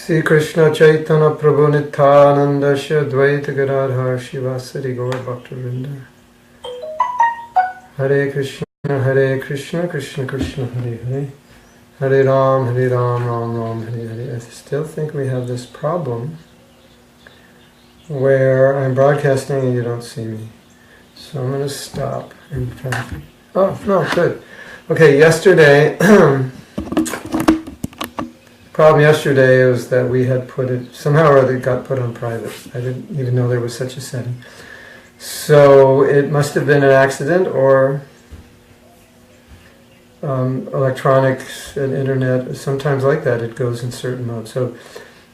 Sri Krishna Chaitanya Prabhu Nityananda Shri Advaita Gadadhar Shivasari Gaur Bhaktivinoda Hare Krishna, Krishna Krishna, Hare Hare, Hare Ram, Ram Ram, Hare Hare. I still think we have this problem where I'm broadcasting and you don't see me. So I'm going to stop and try to... Oh, no, good. Okay, yesterday... problem yesterday was that we had put it... Somehow or other it got put on private. I didn't even know there was such a setting. So it must have been an accident, or electronics and internet, sometimes like that, it goes in certain modes. So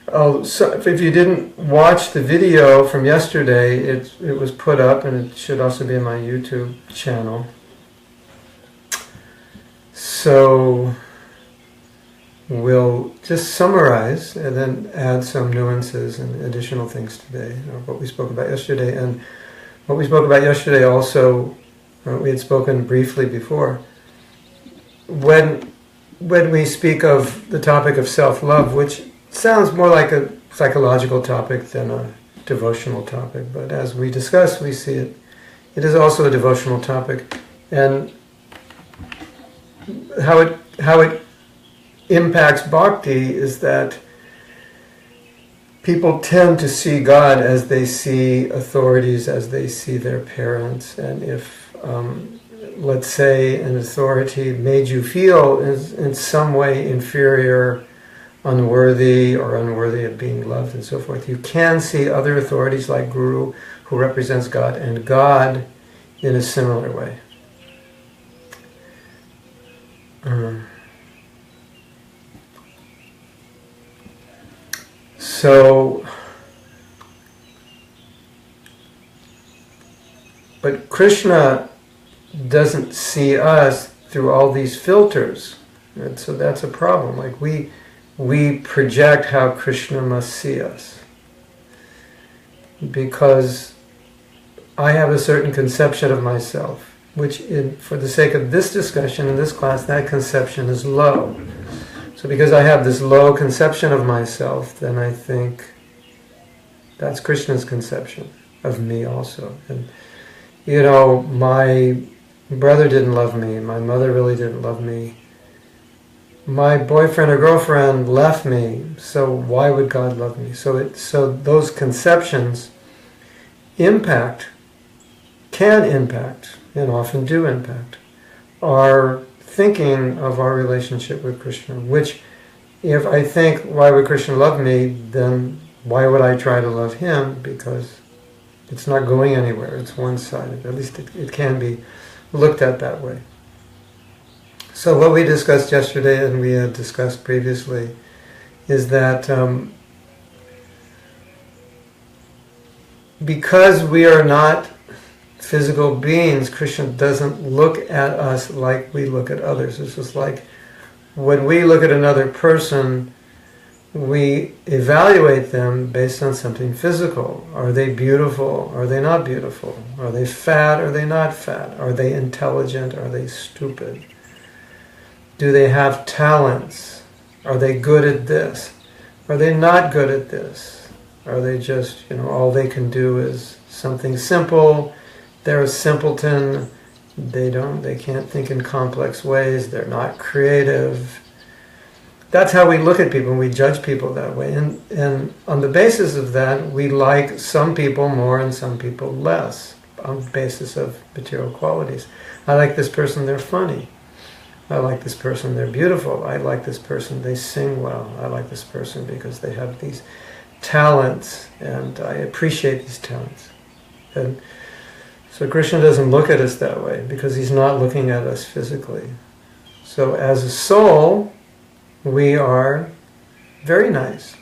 if you didn't watch the video from yesterday, it was put up, and it should also be in my YouTube channel. So we'll just summarize and then add some nuances and additional things today, what we spoke about yesterday. And what we spoke about yesterday also, we had spoken briefly before. When we speak of the topic of self-love, which sounds more like a psychological topic than a devotional topic, but as we discuss, we see it is also a devotional topic. And how it impacts bhakti is that people tend to see God as they see authorities, as they see their parents. And if, let's say, an authority made you feel in some way inferior, unworthy, or unworthy of being loved and so forth, you can see other authorities like Guru, who represents God, and God in a similar way. But Krishna doesn't see us through all these filters, and so that's a problem. Like we project how Krishna must see us, because I have a certain conception of myself, which, for the sake of this discussion in this class, that conception is low. So because I have this low conception of myself, then I think that's Krishna's conception of me also. And my brother didn't love me, my mother really didn't love me, my boyfriend or girlfriend left me, so why would God love me? So those conceptions can impact, and often do impact, our thinking of our relationship with Krishna, which, if I think, why would Krishna love me, then why would I try to love him? Because it's not going anywhere, it's one-sided. At least it can be looked at that way. So what we discussed yesterday, and we had discussed previously, is that because we are not physical beings, Krishna doesn't look at us like we look at others. It's just like when we look at another person, we evaluate them based on something physical. Are they beautiful? Are they not beautiful? Are they fat? Are they not fat? Are they intelligent? Are they stupid? Do they have talents? Are they good at this? Are they not good at this? Are they just, all they can do is something simple? They're a simpleton. They can't think in complex ways. They're not creative. That's how we look at people, and we judge people that way. And on the basis of that, we like some people more and some people less, on the basis of material qualities. I like this person, they're funny. I like this person, they're beautiful. I like this person, they sing well. I like this person because they have these talents, and I appreciate these talents. And so Krishna doesn't look at us that way, because he's not looking at us physically. So as a soul, we are very nice.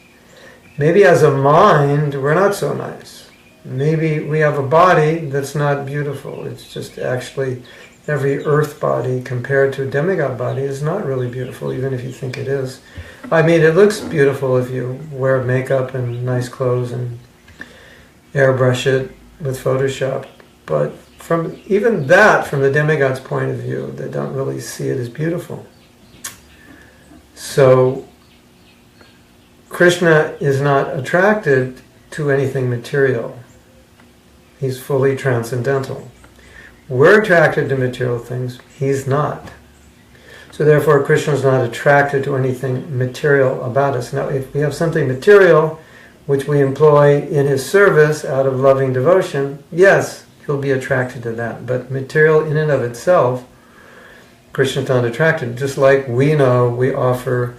Maybe as a mind, we're not so nice. Maybe we have a body that's not beautiful. It's just actually every earth body compared to a demigod body is not really beautiful, even if you think it is. I mean, it looks beautiful if you wear makeup and nice clothes and airbrush it with Photoshop. But from the demigod's point of view, they don't really see it as beautiful. So Krishna is not attracted to anything material. He's fully transcendental. We're attracted to material things. He's not. So therefore, Krishna is not attracted to anything material about us. Now, if we have something material which we employ in his service out of loving devotion, yes, he'll be attracted to that. But material in and of itself, Krishna is not attracted. Just like we know we offer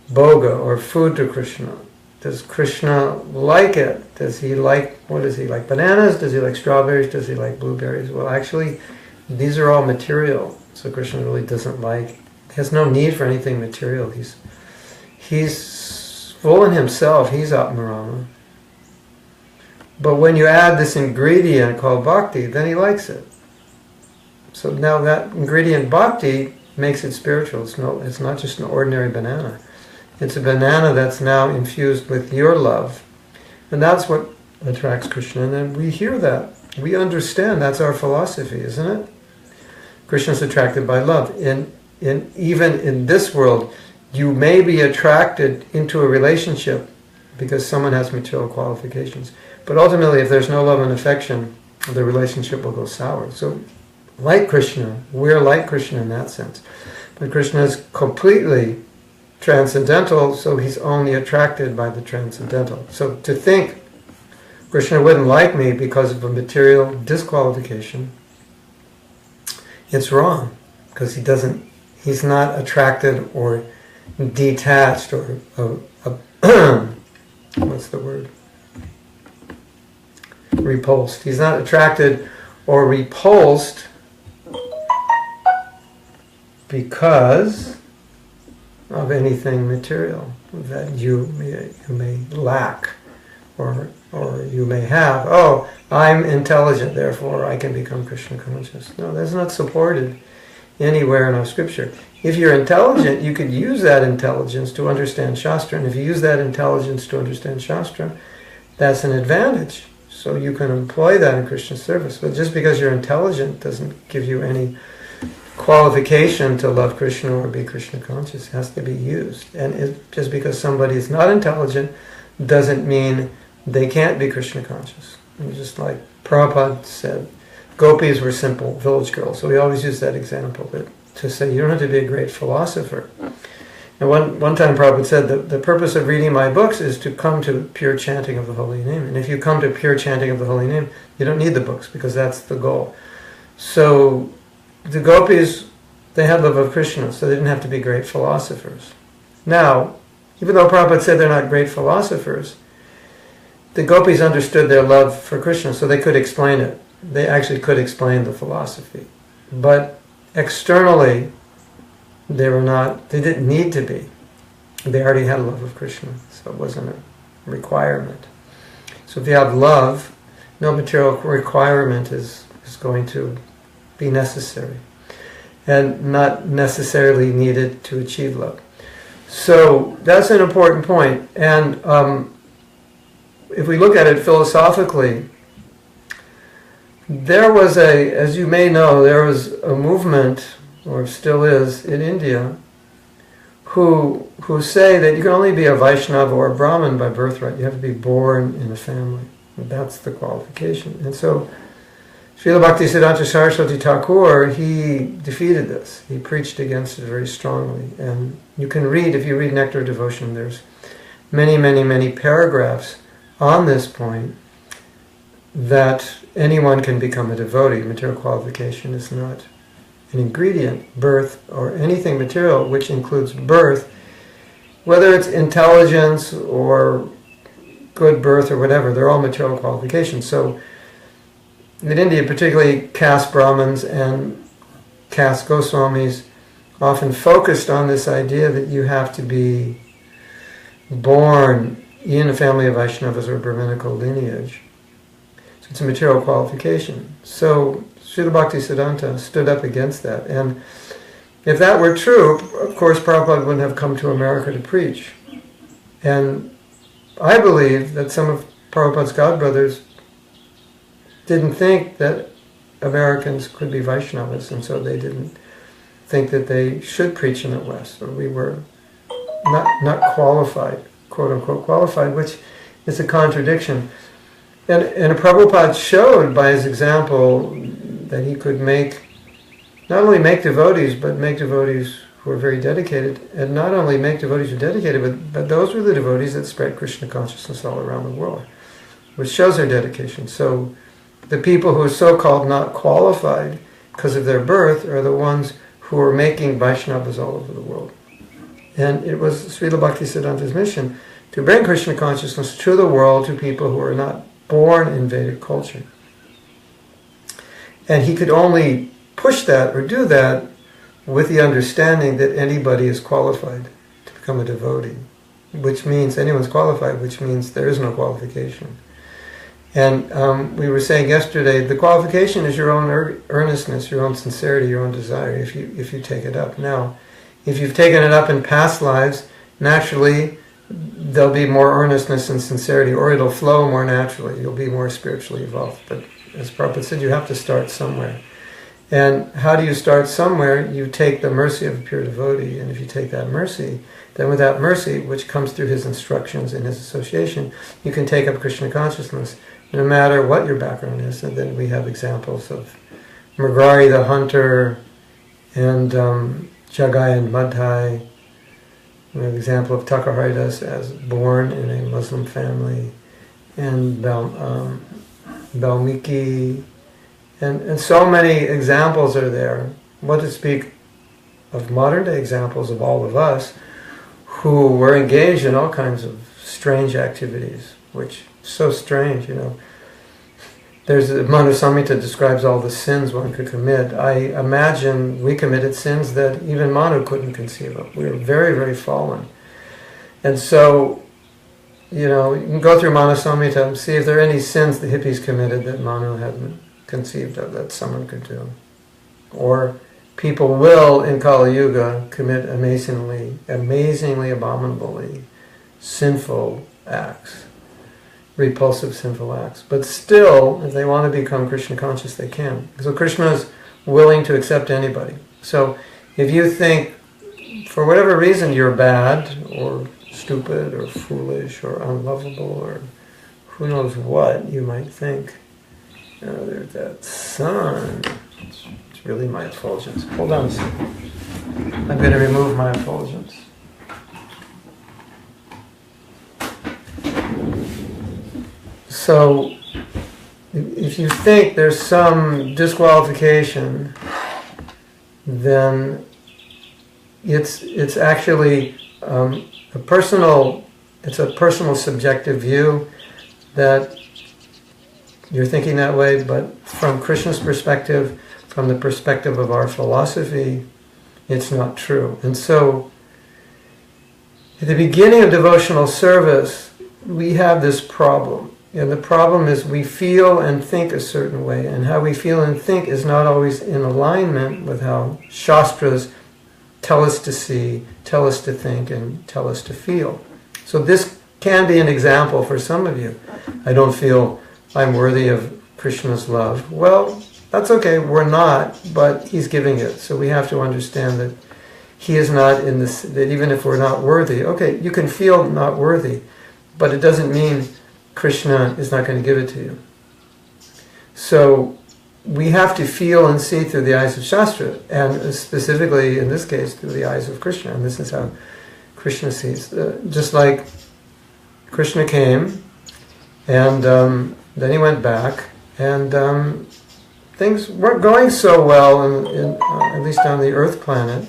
bhoga or food to Krishna. Does Krishna like it? Does he like, what does he like? Bananas? Does he like strawberries? Does he like blueberries? Well, actually, these are all material. So Krishna really doesn't like, has no need for anything material. He's full in himself. He's Atmarama. But when you add this ingredient called bhakti, then he likes it. So now that ingredient bhakti makes it spiritual. It's not just an ordinary banana. It's a banana that's now infused with your love. And that's what attracts Krishna. And then we hear that. We understand. That's our philosophy, isn't it? Krishna is attracted by love. Even in this world, you may be attracted into a relationship because someone has material qualifications. But ultimately, if there's no love and affection, the relationship will go sour. So, like Krishna, we're like Krishna in that sense. But Krishna is completely transcendental, so he's only attracted by the transcendental. So to think Krishna wouldn't like me because of a material disqualification, it's wrong, because he's not attracted or detached or what's the word? Repulsed. He's not attracted or repulsed because of anything material that you may lack or you may have. Oh, I'm intelligent, therefore I can become Krishna conscious. No, that's not supported anywhere in our scripture. If you're intelligent, you could use that intelligence to understand Shastra, and if you use that intelligence to understand Shastra, that's an advantage. So you can employ that in Krishna service. But just because you're intelligent doesn't give you any qualification to love Krishna or be Krishna conscious. It has to be used. And just because somebody is not intelligent doesn't mean they can't be Krishna conscious. And just like Prabhupada said, gopis were simple village girls. So we always use that example to say you don't have to be a great philosopher. And one time Prabhupada said that the purpose of reading my books is to come to pure chanting of the holy name. And if you come to pure chanting of the holy name, you don't need the books because that's the goal. So the gopis, they had love of Krishna, so they didn't have to be great philosophers. Now, even though Prabhupada said they're not great philosophers, the gopis understood their love for Krishna, so they could explain it. They actually could explain the philosophy. But externally, they didn't need to be. They already had a love of Krishna, so it wasn't a requirement. So if you have love, no material requirement is going to be necessary and not necessarily needed to achieve love. So that's an important point. And if we look at it philosophically, there was as you may know, there was a movement, or still is, in India, who say that you can only be a Vaishnava or a Brahmin by birthright. You have to be born in a family. And that's the qualification. And so Srila Bhaktisiddhanta Saraswati Thakur, he defeated this. He preached against it very strongly. And you can read, if you read Nectar of Devotion, there's many, many, many paragraphs on this point that anyone can become a devotee. Material qualification is not an ingredient, birth, or anything material which includes birth, whether it's intelligence or good birth or whatever, they're all material qualifications. So in India, particularly caste Brahmins and caste Goswamis often focused on this idea that you have to be born in a family of Vaishnavas or Brahminical lineage. So it's a material qualification. So Srila Bhaktisiddhanta stood up against that. And if that were true, of course Prabhupada wouldn't have come to America to preach. And I believe that some of Prabhupada's godbrothers didn't think that Americans could be Vaishnavas, and so they didn't think that they should preach in the West, or we were not qualified quote-unquote qualified, which is a contradiction. And Prabhupada showed by his example that he could not only make devotees, but make devotees who are very dedicated, and not only make devotees who are dedicated, but those were the devotees that spread Krishna consciousness all around the world, which shows their dedication. So the people who are so-called not qualified because of their birth are the ones who are making Vaishnavas all over the world. And it was Srila Bhaktisiddhanta's mission to bring Krishna consciousness to the world, to people who are not born in Vedic culture. And he could only push that or do that with the understanding that anybody is qualified to become a devotee, which means anyone's qualified, which means there is no qualification. And we were saying yesterday, the qualification is your own earnestness, your own sincerity, your own desire, if you take it up. Now, if you've taken it up in past lives, naturally there'll be more earnestness and sincerity, or it'll flow more naturally. You'll be more spiritually evolved. But as Prabhupada said, you have to start somewhere. And how do you start somewhere? You take the mercy of a pure devotee, and if you take that mercy, then with that mercy, which comes through his instructions and his association, you can take up Krishna consciousness, no matter what your background is. And then we have examples of Mrigari the hunter, and Jagai and Madhai. We have an example of Takaharidas as born in a Muslim family, and Valmiki, and so many examples are there. What to speak of modern day examples of all of us who were engaged in all kinds of strange activities, which is so strange, There's Manu Samhita describes all the sins one could commit. I imagine we committed sins that even Manu couldn't conceive of. We were very, very fallen. And so, you can go through Manu Samhita and see if there are any sins the hippies committed that Manu hadn't conceived of, that someone could do. Or people will, in Kali Yuga, commit amazingly abominably sinful acts. Repulsive sinful acts. But still, if they want to become Krishna conscious, they can. So Krishna is willing to accept anybody. So if you think, for whatever reason, you're bad, or stupid, or foolish, or unlovable, or who knows what you might think, there's that sun. It's really my effulgence. Hold on a second. I'm going to remove my effulgence. So, if you think there's some disqualification, then it's actually a personal subjective view that you're thinking that way, but from Krishna's perspective, from the perspective of our philosophy, it's not true. And so, at the beginning of devotional service, we have this problem. And the problem is we feel and think a certain way, and how we feel and think is not always in alignment with how Shastras tell us to see, tell us to think, and tell us to feel. So this can be an example for some of you. I don't feel I'm worthy of Krishna's love. Well, that's okay, we're not, but He's giving it. So we have to understand that He is not in this, that even if we're not worthy, okay, you can feel not worthy, but it doesn't mean Krishna is not going to give it to you. So we have to feel and see through the eyes of Shastra, and specifically in this case through the eyes of Krishna. And this is how Krishna sees. Just like Krishna came, and then he went back, and things weren't going so well, at least on the Earth planet.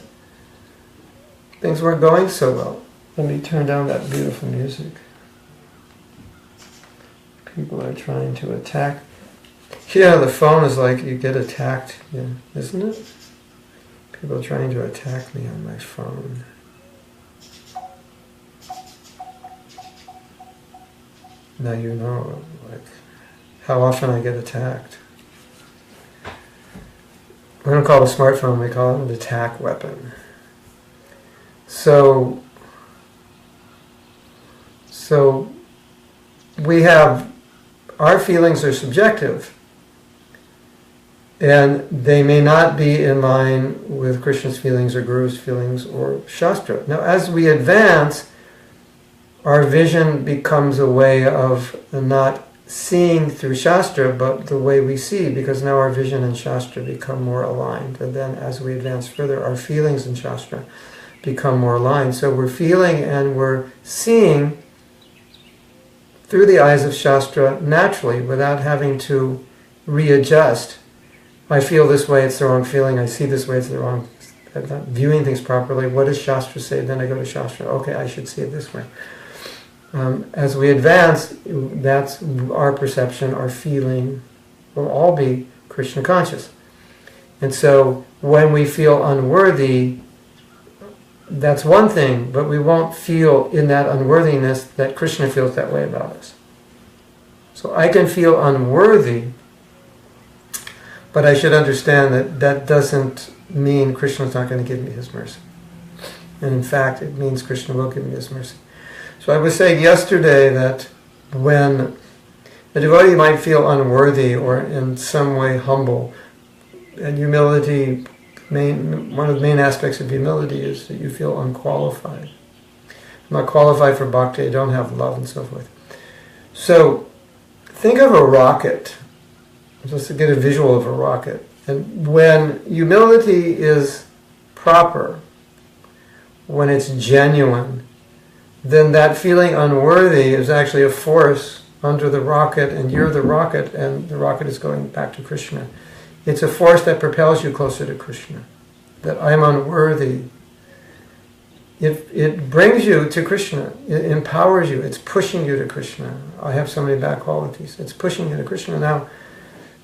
Things weren't going so well. Let me turn down that beautiful music. People are trying to attack. Yeah, the phone is like you get attacked, yeah, isn't it? People are trying to attack me on my phone. Now you know, like, how often I get attacked. We don't call it a smartphone, we call it an attack weapon. So we have, our feelings are subjective, and they may not be in line with Krishna's feelings or Guru's feelings or Shastra. Now, as we advance, our vision becomes a way of not seeing through Shastra, but the way we see, because now our vision and Shastra become more aligned. And then as we advance further, our feelings in Shastra become more aligned. So we're feeling and we're seeing through the eyes of Shastra naturally, without having to readjust. I feel this way, it's the wrong feeling. I see this way, it's the wrong. I'm not viewing things properly. What does Shastra say? Then I go to Shastra. Okay, I should see it this way. As we advance, that's our perception, our feeling will all be Krishna conscious. And so when we feel unworthy, that's one thing, but we won't feel in that unworthiness that Krishna feels that way about us. So I can feel unworthy, but I should understand that that doesn't mean Krishna's not going to give me his mercy. And in fact, it means Krishna will give me his mercy. So I was saying yesterday that when a devotee might feel unworthy or in some way humble, and humility, one of the main aspects of humility is that you feel unqualified. I'm not qualified for bhakti, I don't have love, and so forth. So think of a rocket. Just to get a visual of a rocket. And when humility is proper, when it's genuine, then that feeling unworthy is actually a force under the rocket, and you're the rocket, and the rocket is going back to Krishna. It's a force that propels you closer to Krishna. That I'm unworthy. It brings you to Krishna. It empowers you. It's pushing you to Krishna. I have so many bad qualities. It's pushing you to Krishna. Now,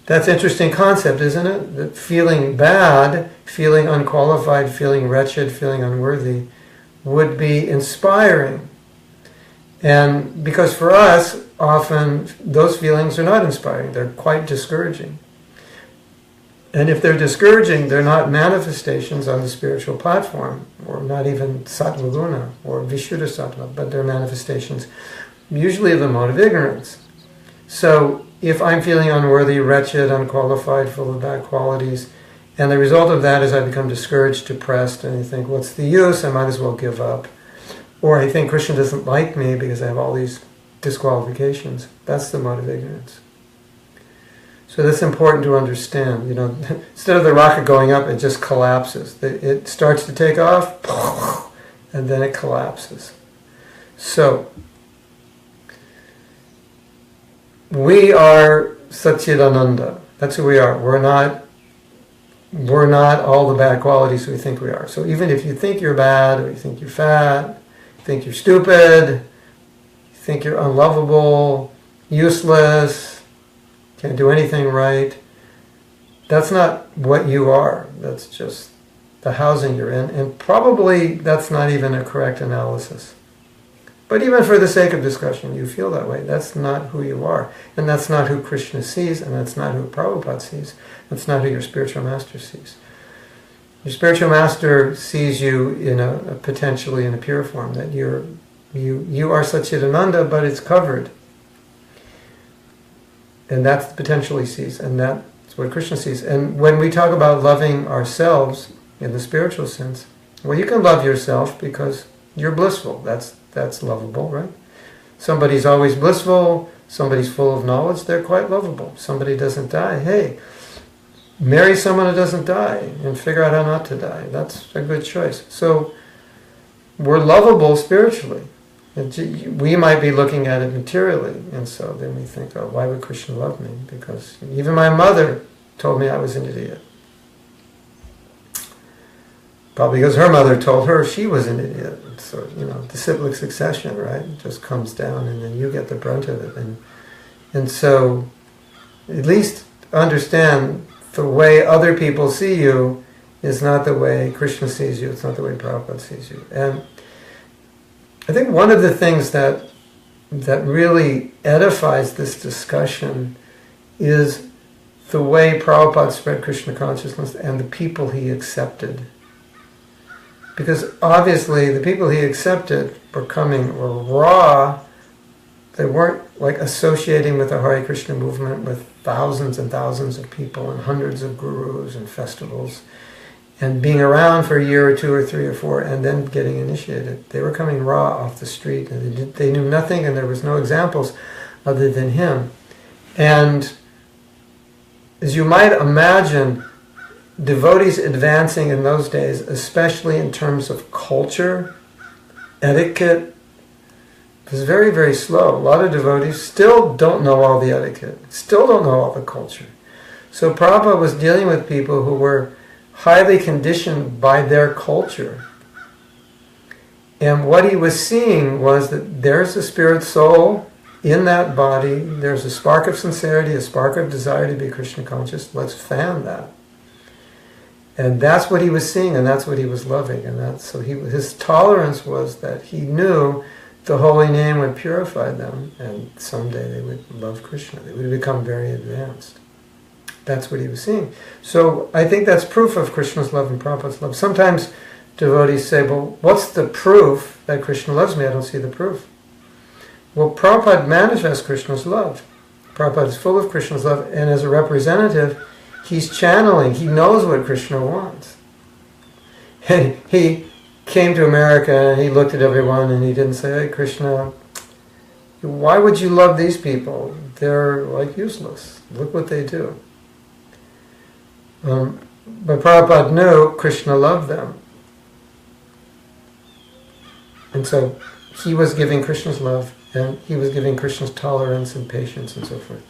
that's an interesting concept, isn't it? That feeling bad, feeling unqualified, feeling wretched, feeling unworthy would be inspiring. And because for us, often those feelings are not inspiring. They're quite discouraging. And if they're discouraging, they're not manifestations on the spiritual platform, or not even sattva guna or vishuddha sattva, but they're manifestations usually of the mode of ignorance. So if I'm feeling unworthy, wretched, unqualified, full of bad qualities, and the result of that is I become discouraged, depressed, and I think, what's the use? I might as well give up. Or I think Krishna doesn't like me because I have all these disqualifications. That's the mode of ignorance. So that's important to understand. You know, instead of the rocket going up, it just collapses. It starts to take off, and then it collapses. So we are Satchidananda. That's who we are. We're not all the bad qualities we think we are. So even if you think you're bad, or you think you're fat, you think you're stupid, you think you're unlovable, useless, can't do anything right, that's not what you are. That's just the housing you're in. And probably that's not even a correct analysis. But even for the sake of discussion, you feel that way. That's not who you are. And that's not who Krishna sees, and that's not who Prabhupada sees. That's not who your spiritual master sees. Your spiritual master sees you in potentially in a pure form, that you are Satchidananda, but it's covered. And that's potentially sees, and that's what Krishna sees. And when we talk about loving ourselves in the spiritual sense, well, you can love yourself because you're blissful. That's lovable, right? Somebody's always blissful, somebody's full of knowledge, they're quite lovable. Somebody doesn't die, hey, marry someone who doesn't die and figure out how not to die. That's a good choice. So we're lovable spiritually. We might be looking at it materially, and so then we think, oh, why would Krishna love me? Because even my mother told me I was an idiot. Probably because her mother told her she was an idiot. So, the cyclic succession, right? It just comes down, and then you get the brunt of it. And so, at least understand the way other people see you is not the way Krishna sees you. It's not the way Prabhupada sees you. And I think one of the things that really edifies this discussion is the way Prabhupada spread Krishna consciousness and the people he accepted. Because obviously the people he accepted were raw. They weren't associating with the Hare Krishna movement with thousands and thousands of people and hundreds of gurus and festivals. and being around for a year or two or three or four and then getting initiated. They were coming raw off the street, and they knew nothing, and there was no examples other than him. And as you might imagine, devotees advancing in those days, especially in terms of culture, etiquette, was very, very slow. A lot of devotees still don't know all the etiquette, still don't know all the culture. So Prabhupada was dealing with people who were highly conditioned by their culture. And what he was seeing was that there's a spirit soul in that body, there's a spark of sincerity, a spark of desire to be Krishna conscious. Let's fan that. And that's what he was seeing, and that's what he was loving. And so his tolerance was that he knew the holy name would purify them, and someday they would love Krishna. They would become very advanced. That's what he was seeing. So I think that's proof of Krishna's love and Prabhupada's love. Sometimes devotees say, well, what's the proof that Krishna loves me? I don't see the proof. Well, Prabhupada manifests Krishna's love. Prabhupada is full of Krishna's love, and as a representative, he's channeling. He knows what Krishna wants. And he came to America and he looked at everyone and he didn't say, hey, Krishna, why would you love these people? They're like useless. Look what they do. But Prabhupada knew Krishna loved them. And so he was giving Krishna's love, and he was giving Krishna's tolerance and patience and so forth.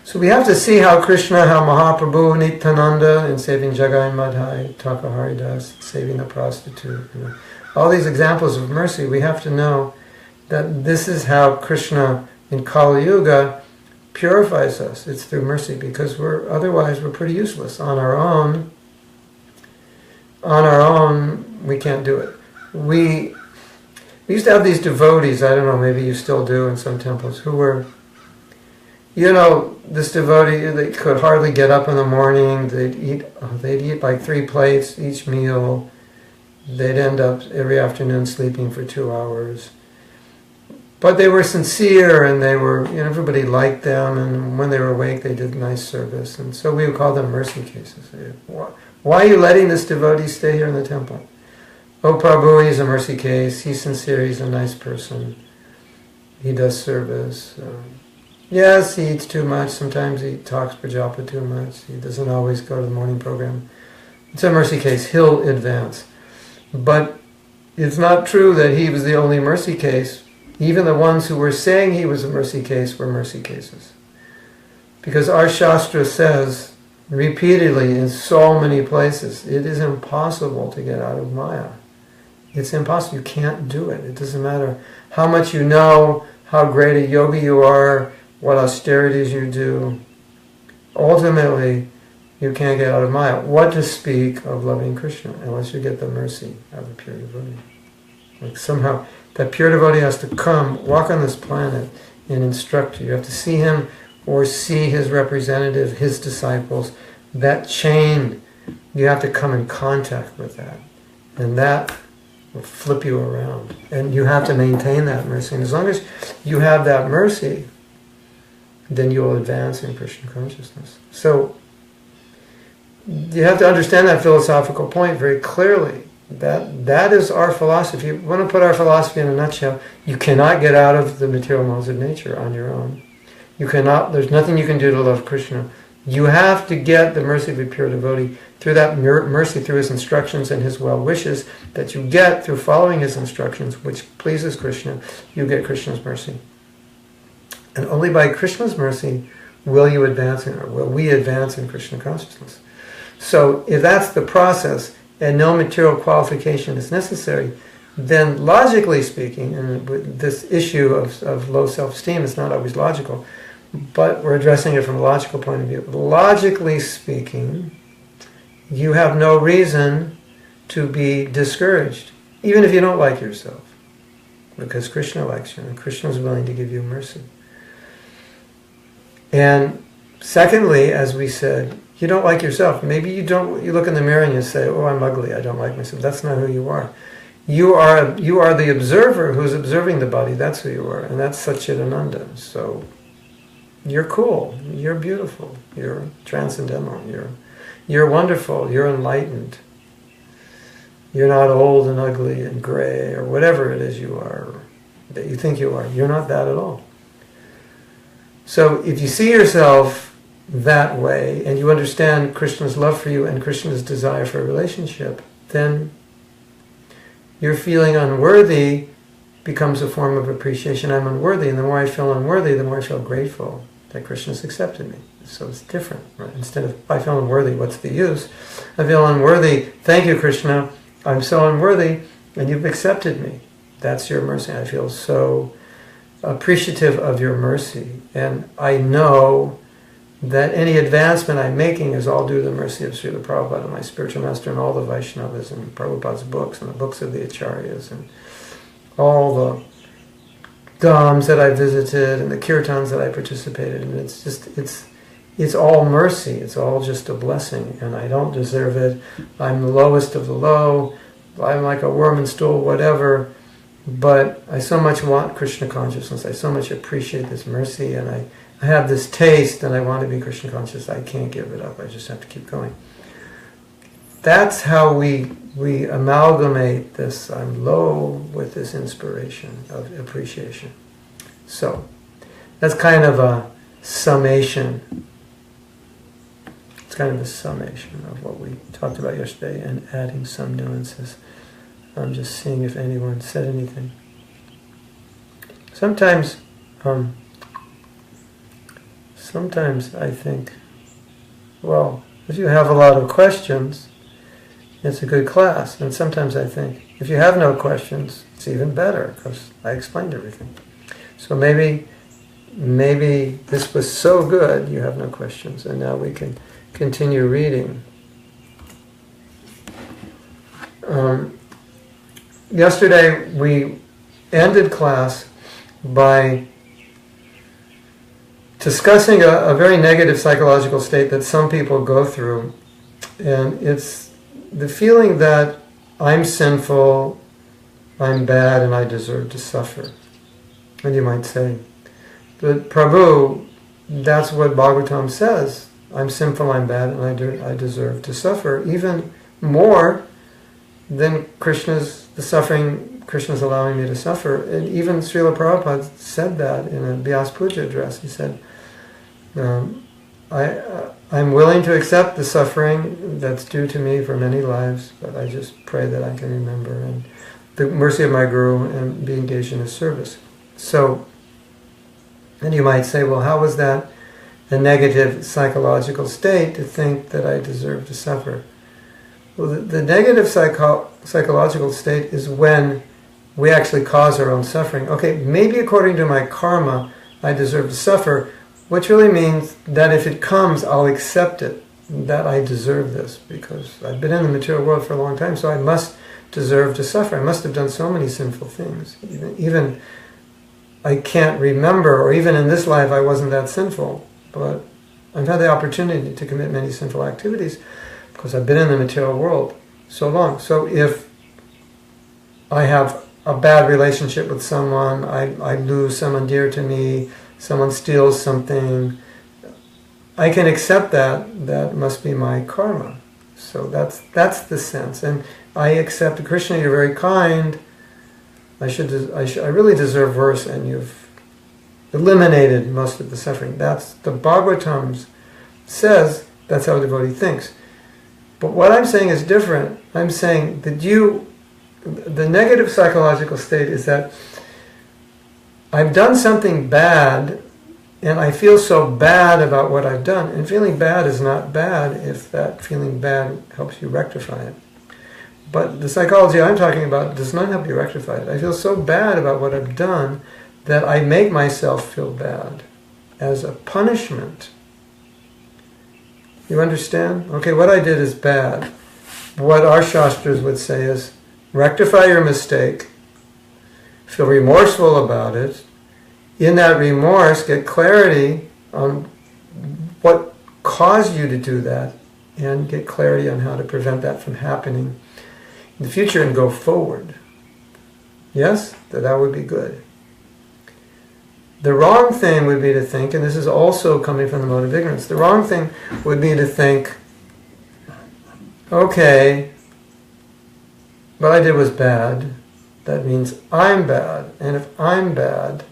So we have to see how Krishna, how Mahaprabhu, Nityananda in saving Jagai Madhai, Takahari Das, saving the prostitute, all these examples of mercy, we have to know that this is how Krishna in Kali Yuga purifies us. It's through mercy, because otherwise we're pretty useless. On our own, we can't do it. We used to have these devotees, I don't know, maybe you still do in some temples, who were, this devotee, they could hardly get up in the morning. They'd eat like 3 plates each meal. They'd end up every afternoon sleeping for 2 hours. But they were sincere, and they were, everybody liked them, and when they were awake, they did nice service. And so we would call them mercy cases. Why are you letting this devotee stay here in the temple? Oh, Prabhu, he's a mercy case. He's sincere. He's a nice person. He does service. Yes, he eats too much. Sometimes he talks prajapa too much. He doesn't always go to the morning program. It's a mercy case. He'll advance. But it's not true that he was the only mercy case. Even the ones who were saying he was a mercy case were mercy cases. Because our Shastra says repeatedly in so many places, it is impossible to get out of Maya. It's impossible. You can't do it. It doesn't matter how much you know, how great a yogi you are, what austerities you do. Ultimately, you can't get out of Maya. What to speak of loving Krishna unless you get the mercy of a pure devotee? Like somehow, that pure devotee has to come, walk on this planet, and instruct you. You have to see him or see his representative, his disciples. That chain, you have to come in contact with that. And that will flip you around. And you have to maintain that mercy. And as long as you have that mercy, then you will advance in Krishna consciousness. So, you have to understand that philosophical point very clearly. That is our philosophy. If you want to put our philosophy in a nutshell, you cannot get out of the material modes of nature on your own. You cannot, there's nothing you can do to love Krishna. You have to get the mercy of a pure devotee through that mercy, through his instructions and his well wishes that you get through following his instructions, which pleases Krishna. You get Krishna's mercy. And only by Krishna's mercy will you advance or will we advance in Krishna consciousness. So if that's the process and no material qualification is necessary, then logically speaking, and this issue of low self-esteem is not always logical, but we're addressing it from a logical point of view. Logically speaking, you have no reason to be discouraged, even if you don't like yourself, because Krishna likes you and Krishna is willing to give you mercy. And secondly, as we said, you don't like yourself. Maybe you look in the mirror and you say, oh, I'm ugly, I don't like myself. That's not who you are. You are the observer who's observing the body. That's who you are. And that's Satchidananda. So you're cool. You're beautiful. You're transcendental. You're wonderful. You're enlightened. You're not old and ugly and gray or whatever it is you are, or that you think you are. You're not that at all. So if you see yourself that way, and you understand Krishna's love for you and Krishna's desire for a relationship, then your feeling unworthy becomes a form of appreciation. I'm unworthy, and the more I feel unworthy, the more I feel grateful that Krishna's accepted me. So it's different, right? Instead of, I feel unworthy, what's the use? I feel unworthy, thank you, Krishna, I'm so unworthy, and you've accepted me. That's your mercy. I feel so appreciative of your mercy, and I know that any advancement I'm making is all due to the mercy of Srila Prabhupada, my spiritual master, and all the Vaishnavas, and Prabhupada's books, and the books of the Acharyas, and all the dhams that I visited, and the kirtans that I participated in. It's just, it's all mercy. It's all just a blessing, and I don't deserve it. I'm the lowest of the low. I'm like a worm and stool, whatever. But I so much want Krishna consciousness. I so much appreciate this mercy, and I have this taste, and I want to be Krishna conscious. I can't give it up. I just have to keep going. That's how we amalgamate this I'm low with this inspiration of appreciation. So that's kind of a summation. It's kind of a summation of what we talked about yesterday, and adding some nuances. I'm just seeing if anyone said anything. Sometimes I think, well, if you have a lot of questions, it's a good class. And sometimes I think, if you have no questions, it's even better, because I explained everything. So maybe this was so good, you have no questions, and now we can continue reading. Yesterday we ended class by discussing a very negative psychological state that some people go through, and it's the feeling that I'm sinful, I'm bad, and I deserve to suffer. And you might say, but Prabhu, that's what Bhagavatam says. I'm sinful, I'm bad, and I deserve to suffer. Even more than the suffering Krishna's allowing me to suffer. And even Srila Prabhupada said that in a Vyasa Puja address. He said, I'm willing to accept the suffering that's due to me for many lives, but I just pray that I can remember, and the mercy of my Guru, and be engaged in his service. So, and you might say, well, how was that a negative psychological state to think that I deserve to suffer? Well, the negative psychological state is when we actually cause our own suffering. Okay, maybe according to my karma, I deserve to suffer, which really means that if it comes, I'll accept it, that I deserve this, because I've been in the material world for a long time, so I must deserve to suffer. I must have done so many sinful things. Even I can't remember, or even in this life I wasn't that sinful, but I've had the opportunity to commit many sinful activities because I've been in the material world so long. So if I have a bad relationship with someone, I lose someone dear to me, someone steals something, I can accept that must be my karma. So that's the sense. And I accept, Krishna, you're very kind, I really deserve worse, and you've eliminated most of the suffering. That's the Bhagavatam says, that's how a devotee thinks. But what I'm saying is different. I'm saying that the negative psychological state is that I've done something bad, and I feel so bad about what I've done. And feeling bad is not bad if that feeling bad helps you rectify it. But the psychology I'm talking about does not help you rectify it. I feel so bad about what I've done that I make myself feel bad as a punishment. You understand? Okay, what I did is bad. What our Shastras would say is, rectify your mistake, feel remorseful about it. In that remorse, get clarity on what caused you to do that, and get clarity on how to prevent that from happening in the future and go forward. Yes? That would be good. The wrong thing would be to think, and this is also coming from the mode of ignorance, the wrong thing would be to think, okay, what I did was bad, that means I'm bad. And if I'm bad,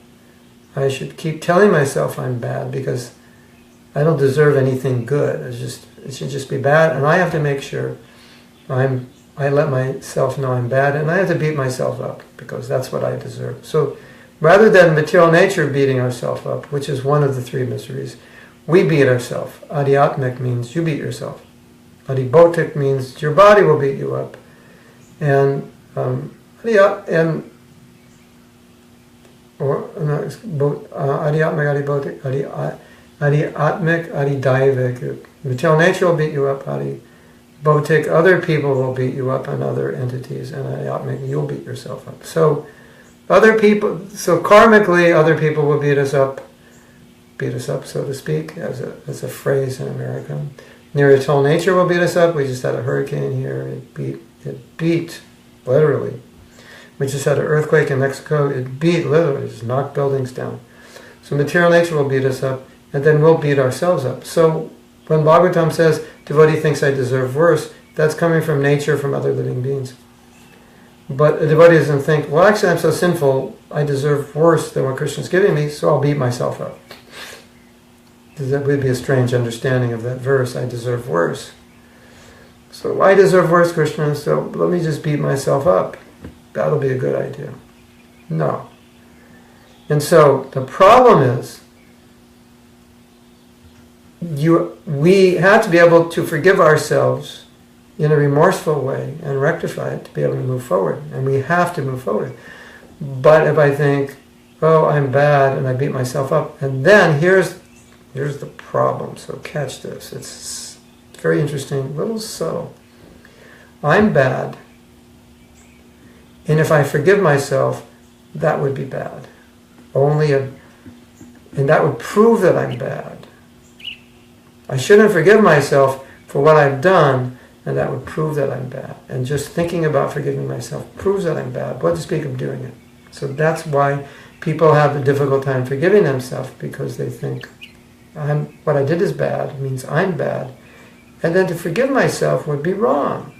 I should keep telling myself I'm bad because I don't deserve anything good. It should just be bad, and I have to make sure I let myself know I'm bad, and I have to beat myself up because that's what I deserve. So rather than material nature beating ourselves up, which is one of the three miseries, we beat ourselves. Adhyatmic means you beat yourself. Adhibhotic means your body will beat you up. And adhyatmic, adhibhotic, adhyatmic, adhidaivik. Material nature will beat you up. Adhibhotic, other people will beat you up, and other entities. And adhyatmic, you'll beat yourself up. So karmically, other people will beat us up, so to speak, as a phrase in America. Material nature will beat us up. We just had a hurricane here. It beat, literally. We just had an earthquake in Mexico. It beat, literally, just knocked buildings down. So material nature will beat us up, and then we'll beat ourselves up. So when Bhagavatam says, devotee thinks I deserve worse, that's coming from nature, from other living beings. But a devotee doesn't think, well, actually I'm so sinful, I deserve worse than what Krishna's giving me, so I'll beat myself up. That would be a strange understanding of that verse, I deserve worse. So I deserve worse, Krishna, so let me just beat myself up. That'll be a good idea. No. And so the problem is, we have to be able to forgive ourselves in a remorseful way and rectify it to be able to move forward. And we have to move forward. But if I think, oh, I'm bad, and I beat myself up, and then here's the problem. So catch this. It's very interesting, a little subtle. I'm bad, and if I forgive myself, that would be bad. And that would prove that I'm bad. I shouldn't forgive myself for what I've done, and that would prove that I'm bad. And just thinking about forgiving myself proves that I'm bad. What to speak of doing it? So that's why people have a difficult time forgiving themselves, because they think, what I did is bad, means I'm bad. And then to forgive myself would be wrong.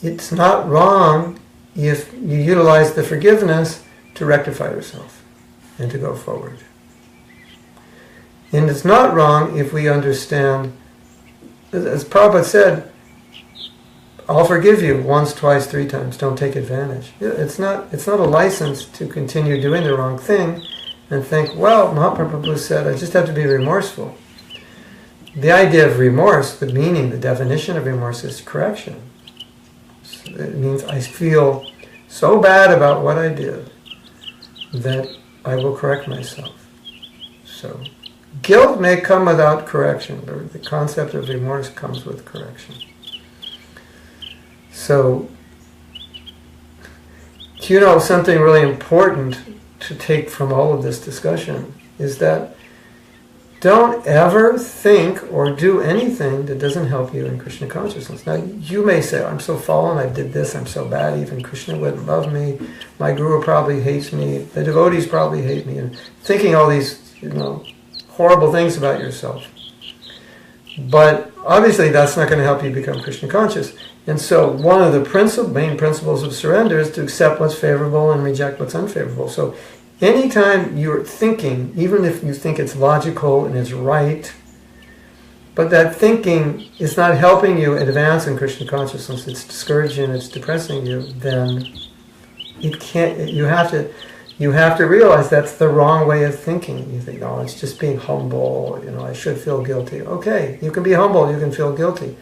It's not wrong if you utilize the forgiveness to rectify yourself and to go forward. And it's not wrong if we understand, as Prabhupada said, I'll forgive you once, twice, 3 times. Don't take advantage. It's not a license to continue doing the wrong thing and think, well, Mahaprabhu said, I just have to be remorseful. The idea of remorse, the meaning, the definition of remorse is correction. It means I feel so bad about what I did that I will correct myself. So guilt may come without correction, but the concept of remorse comes with correction. So, something really important to take from all of this discussion is that don't ever think or do anything that doesn't help you in Krishna consciousness. Now, you may say, I'm so fallen, I did this, I'm so bad, even Krishna wouldn't love me, my guru probably hates me, the devotees probably hate me, and thinking all these, horrible things about yourself. But obviously that's not going to help you become Krishna conscious. And so one of the main principles of surrender is to accept what's favorable and reject what's unfavorable. So anytime you're thinking, even if you think it's logical and it's right, but that thinking is not helping you advance in Krishna consciousness, it's discouraging, it's depressing you, then you have to realize that's the wrong way of thinking. You think, oh, it's just being humble, I should feel guilty. Okay, you can be humble, you can feel guilty.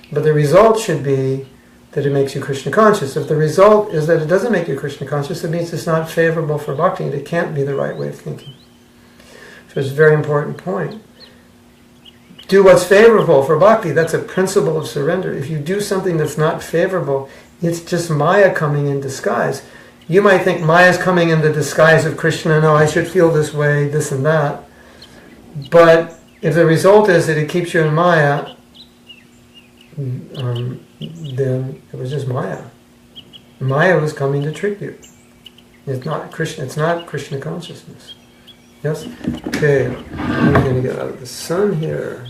But the result should be that it makes you Krishna conscious. If the result is that it doesn't make you Krishna conscious, it means it's not favorable for bhakti, and it can't be the right way of thinking. So it's a very important point. Do what's favorable for bhakti. That's a principle of surrender. If you do something that's not favorable, it's just Maya coming in disguise. You might think Maya's coming in the disguise of Krishna, no, I should feel this way, this and that. But if the result is that it keeps you in Maya, then it was just Maya. Maya was coming to trick you. It's not Krishna consciousness. Yes? Okay, I'm going to get out of the sun here.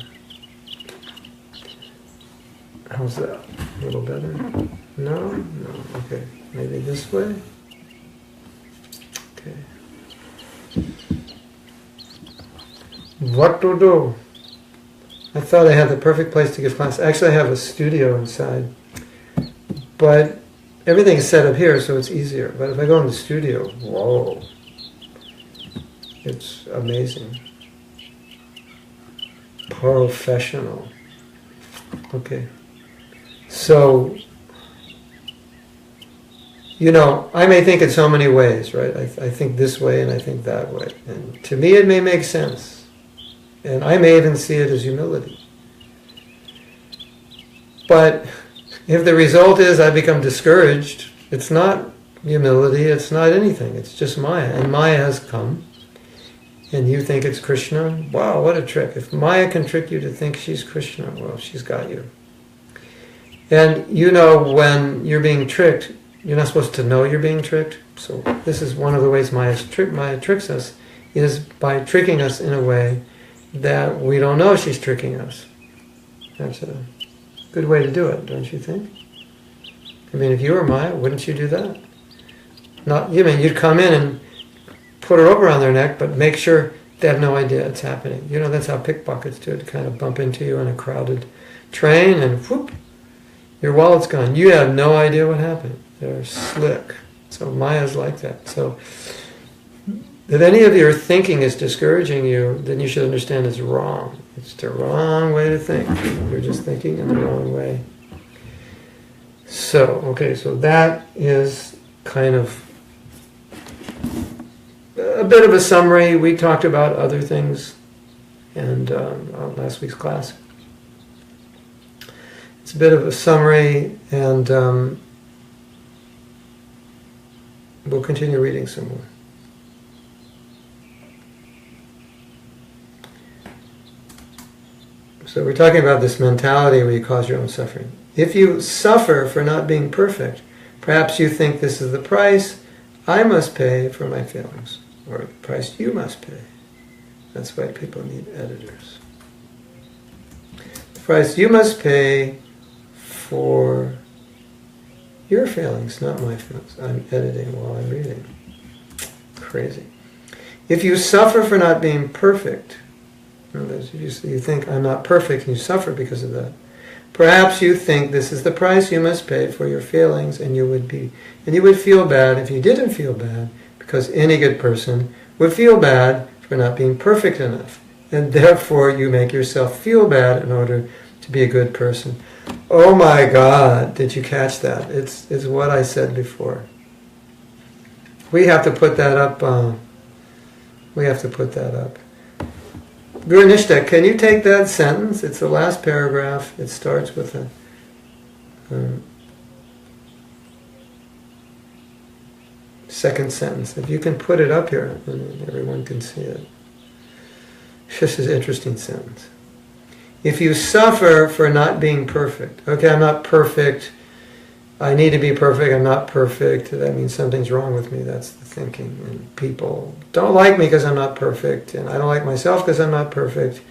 How's that? A little better? No? No. Okay. Maybe this way? Okay. What to do? I thought I had the perfect place to give class. Actually, I have a studio inside. But everything's set up here, so it's easier. But if I go in the studio, whoa. It's amazing. Professional. Okay. So, you know, I may think in so many ways, right? I think this way and I think that way. And to me it may make sense. And I may even see it as humility. But if the result is I become discouraged, it's not humility, it's not anything. It's just Maya. And Maya has come. And you think it's Krishna? Wow, what a trick. If Maya can trick you to think she's Krishna, well, she's got you. And you know when you're being tricked, you're not supposed to know you're being tricked. So this is one of the ways Maya tricks us, is by tricking us in a way that we don't know she's tricking us. That's a good way to do it, don't you think? I mean, if you were Maya, wouldn't you do that? Not, you mean, you'd come in and put a rope around their neck, but make sure they have no idea it's happening. You know, that's how pickpockets do it, kind of bump into you in a crowded train and whoop, your wallet's gone. You have no idea what happened. They're slick. So Maya's like that. So if any of your thinking is discouraging you, then you should understand it's wrong. It's the wrong way to think. You're just thinking in the wrong way. So, okay, so that is kind of a bit of a summary. We talked about other things and on last week's class. It's a bit of a summary, and we'll continue reading some more. So we're talking about this mentality where you cause your own suffering. If you suffer for not being perfect, perhaps you think this is the price I must pay for my failings, or the price you must pay. That's why people need editors. The price you must pay for your failings, not my failings. I'm editing while I'm reading. Crazy. If you suffer for not being perfect, you think I'm not perfect and you suffer because of that. Perhaps you think this is the price you must pay for your failings, and you would feel bad if you didn't feel bad, because any good person would feel bad for not being perfect enough, and therefore you make yourself feel bad in order to be a good person. Oh my God, did you catch that? It's what I said before. We have to put that up. Guru and Krsna, can you take that sentence? It's the last paragraph. It starts with a second sentence. If you can put it up here, then everyone can see it. This is an interesting sentence. If you suffer for not being perfect, okay, I'm not perfect, I need to be perfect, I'm not perfect, that means something's wrong with me, that's the thinking. And people don't like me because I'm not perfect, and I don't like myself because I'm not perfect,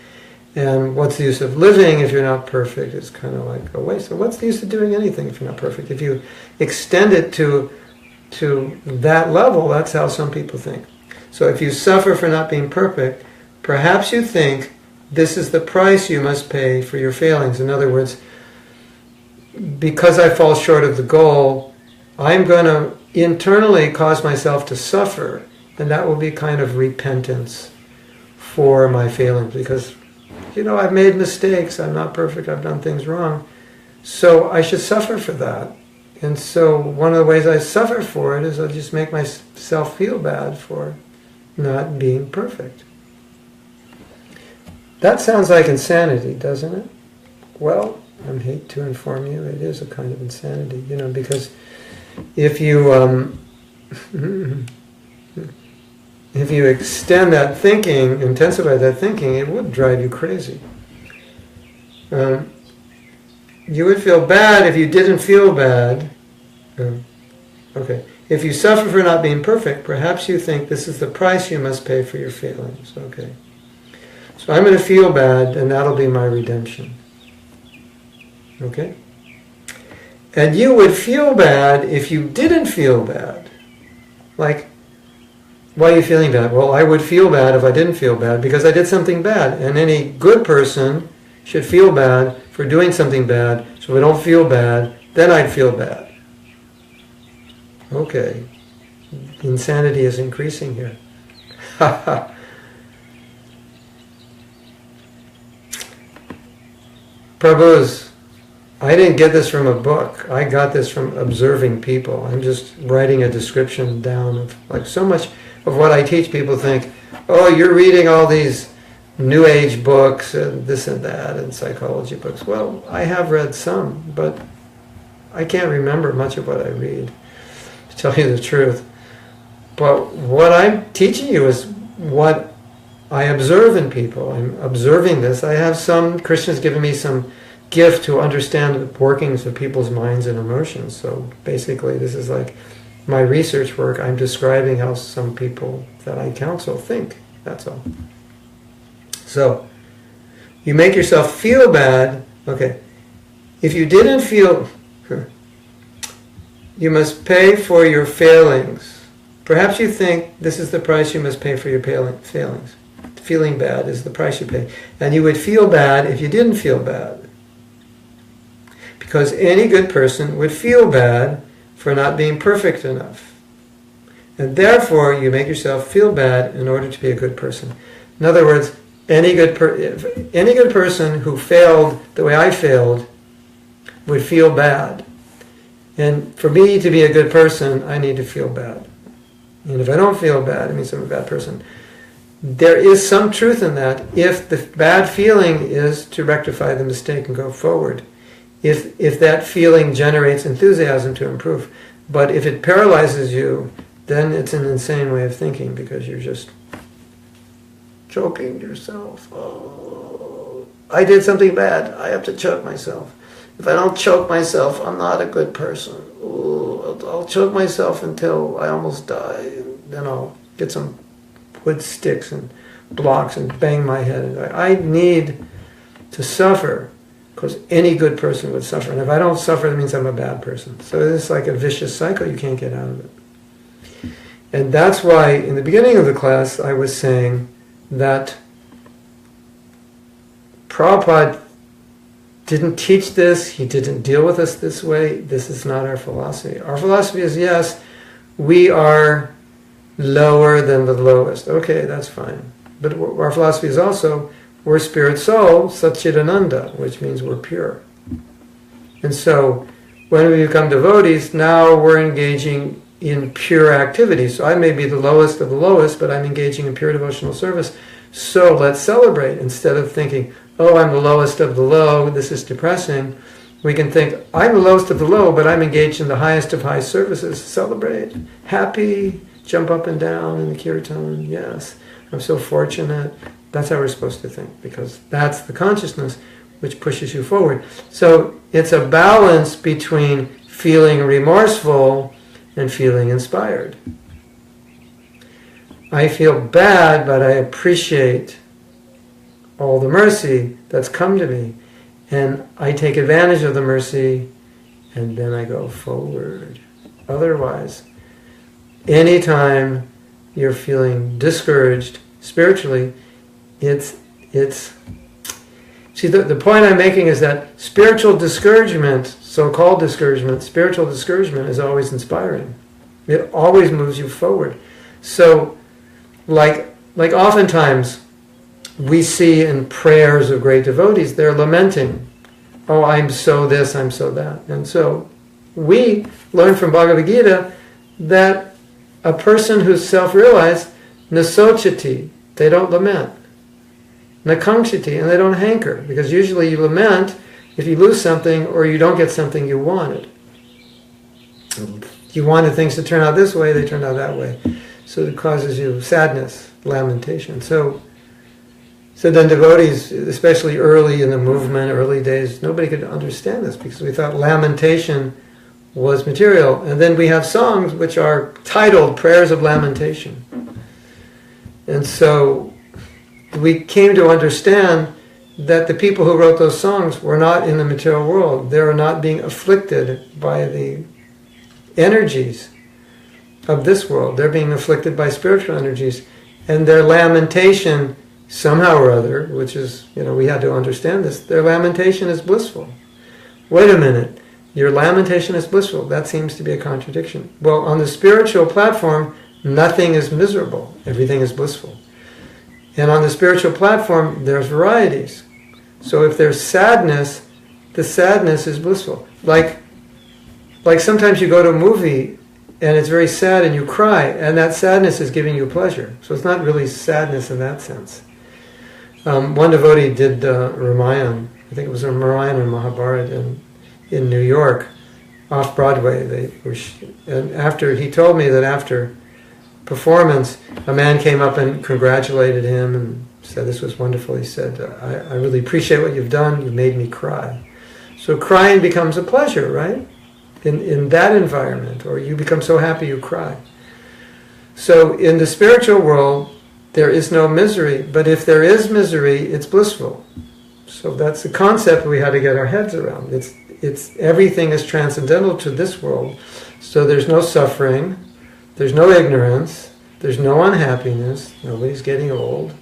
and what's the use of living if you're not perfect? It's kind of like a waste. So what's the use of doing anything if you're not perfect? If you extend it to that level, that's how some people think. So if you suffer for not being perfect, perhaps you think this is the price you must pay for your failings. In other words, because I fall short of the goal, I'm going to internally cause myself to suffer, and that will be kind of repentance for my failings, because, you know, I've made mistakes, I'm not perfect, I've done things wrong, so I should suffer for that. And so one of the ways I suffer for it is I just make myself feel bad for not being perfect. That sounds like insanity, doesn't it? Well, I hate to inform you, it is a kind of insanity, you know, because if you extend that thinking, intensify that thinking, it would drive you crazy. You would feel bad if you didn't feel bad. Okay. If you suffer for not being perfect, perhaps you think this is the price you must pay for your failings. Okay. So I'm going to feel bad, and that'll be my redemption. Okay? And you would feel bad if you didn't feel bad. Like, why are you feeling bad? Well, I would feel bad if I didn't feel bad because I did something bad. And any good person should feel bad for doing something bad. So if I don't feel bad, then I'd feel bad. Okay. Insanity is increasing here. Prabhus, I didn't get this from a book. I got this from observing people. I'm just writing a description down of, like, so much of what I teach. People think, oh, you're reading all these New Age books and this and that and psychology books. Well, I have read some, but I can't remember much of what I read, to tell you the truth. But what I'm teaching you is what I observe in people. I'm observing this. I have some, Krishna's given me some gift to understand the workings of people's minds and emotions. So basically this is like my research work. I'm describing how some people that I counsel think. That's all. So you make yourself feel bad. Okay. If you didn't feel, you must pay for your failings. Perhaps you think this is the price you must pay for your failings. Feeling bad is the price you pay. And you would feel bad if you didn't feel bad. Because any good person would feel bad for not being perfect enough. And therefore, you make yourself feel bad in order to be a good person. In other words, any good person who failed the way I failed would feel bad. And for me to be a good person, I need to feel bad. And if I don't feel bad, it means I'm a bad person. There is some truth in that if the bad feeling is to rectify the mistake and go forward. If that feeling generates enthusiasm to improve. But if it paralyzes you, then it's an insane way of thinking because you're just choking yourself. Oh, I did something bad. I have to choke myself. If I don't choke myself, I'm not a good person. Ooh, I'll choke myself until I almost die. And then I'll get some wood sticks and blocks and bang my head. I need to suffer because any good person would suffer. And if I don't suffer, that means I'm a bad person. So it's like a vicious cycle. You can't get out of it. And that's why in the beginning of the class I was saying that Prabhupada didn't teach this. He didn't deal with us this way. This is not our philosophy. Our philosophy is, yes, we are lower than the lowest. Okay, that's fine. But our philosophy is also, we're spirit soul, Satchidananda, which means we're pure. And so, when we become devotees, now we're engaging in pure activities. So I may be the lowest of the lowest, but I'm engaging in pure devotional service. So let's celebrate. Instead of thinking, oh, I'm the lowest of the low, this is depressing, we can think, I'm the lowest of the low, but I'm engaged in the highest of high services. Celebrate. Happy. Jump up and down in the kirtan. Yes, I'm so fortunate. That's how we're supposed to think, because that's the consciousness which pushes you forward. So it's a balance between feeling remorseful and feeling inspired. I feel bad, but I appreciate all the mercy that's come to me. And I take advantage of the mercy, and then I go forward. Otherwise, anytime you're feeling discouraged spiritually, it's see, the point I'm making is that spiritual discouragement, so-called discouragement, spiritual discouragement is always inspiring. It always moves you forward. So, like oftentimes we see in prayers of great devotees, they're lamenting, oh, I'm so this, I'm so that. And so we learn from Bhagavad Gita that a person who's self-realized, nasochati, they don't lament. Nakangshati, and they don't hanker. Because usually you lament if you lose something or you don't get something you wanted. You wanted things to turn out this way, they turned out that way. So it causes you sadness, lamentation. So then devotees, especially early in the movement, early days, nobody could understand this because we thought lamentation was material. And then we have songs which are titled Prayers of Lamentation. And so we came to understand that the people who wrote those songs were not in the material world. They were not being afflicted by the energies of this world. They're being afflicted by spiritual energies. And their lamentation, somehow or other, which is, we had to understand this, their lamentation is blissful. Wait a minute, your lamentation is blissful. That seems to be a contradiction. Well, on the spiritual platform, nothing is miserable. Everything is blissful. And on the spiritual platform, there's varieties. So if there's sadness, the sadness is blissful. Like sometimes you go to a movie and it's very sad and you cry, and that sadness is giving you pleasure. So it's not really sadness in that sense. One devotee did Ramayana, I think it was a Ramayana and Mahabharata in New York, off Broadway. And after, he told me that after performance, a man came up and congratulated him and said, "This was wonderful." He said, I really appreciate what you've done. You made me cry. So crying becomes a pleasure, right? In that environment, or you become so happy you cry. So in the spiritual world, there is no misery, but if there is misery, it's blissful. So that's the concept we had to get our heads around. It's everything is transcendental to this world. So there's no suffering, there's no ignorance, there's no unhappiness, nobody's getting old,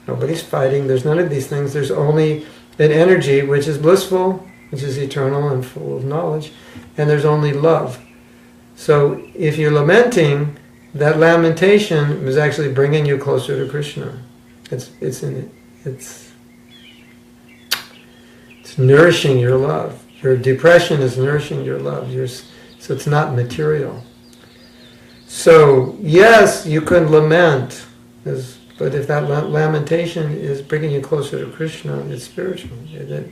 nobody's fighting, there's none of these things. There's only an energy which is blissful, which is eternal and full of knowledge, and there's only love. So if you're lamenting, that lamentation is actually bringing you closer to Krishna. It's nourishing your love. Your depression is nourishing your love. So it's not material. So yes, you can lament, but if that lamentation is bringing you closer to Krishna, it's spiritual.